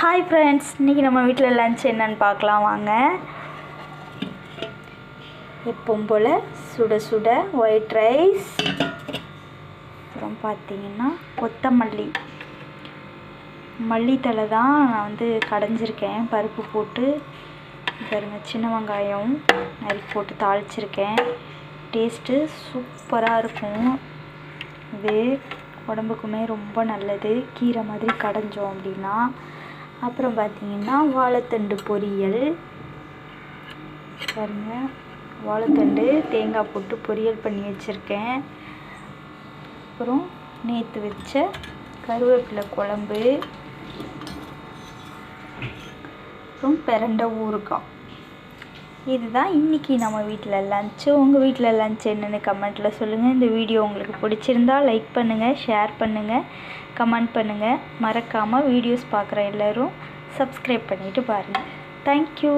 Hi friends, இன்றைக்கி நம்ம வீட்டில் லன்ச் என்னன்னு பார்க்கலாம் வாங்க. எப்பவும் போல் சுட சுட ஒயிட் ரைஸ், அப்புறம் பார்த்திங்கன்னா கொத்தமல்லி மல்லித்தலை தான் நான் வந்து கடைஞ்சிருக்கேன். பருப்பு போட்டு பாருங்க, சின்ன வெங்காயம் நறுக்கி போட்டு தாளிச்சிருக்கேன். டேஸ்ட்டு சூப்பராக இருக்கும். இது உடம்புக்குமே ரொம்ப நல்லது, கீரை மாதிரி கடைஞ்சோம் அப்படின்னா. அப்புறம் பார்த்திங்கன்னா வாழைத்தண்டு பொரியல் பாருங்க, வாழைத்தண்டு தேங்காய் போட்டு பொரியல் பண்ணி வச்சுருக்கேன். அப்புறம் நேற்று வச்ச கருவேப்பிலை குழம்பு, அப்புறம் பிரண்டை ஊறுகாய். இதுதான் இன்றைக்கி நம்ம வீட்டில் லன்ச்சு. உங்கள் வீட்டில் லன்ச் என்னென்னு கமெண்ட்டில் சொல்லுங்கள். இந்த வீடியோ உங்களுக்கு பிடிச்சிருந்தா லைக் பண்ணுங்கள், ஷேர் பண்ணுங்கள், கமெண்ட் பண்ணுங்கள். மறக்காமல் வீடியோஸ் பார்க்குற எல்லோரும் சப்ஸ்கிரைப் பண்ணிவிட்டு பாருங்கள். தேங்க்யூ.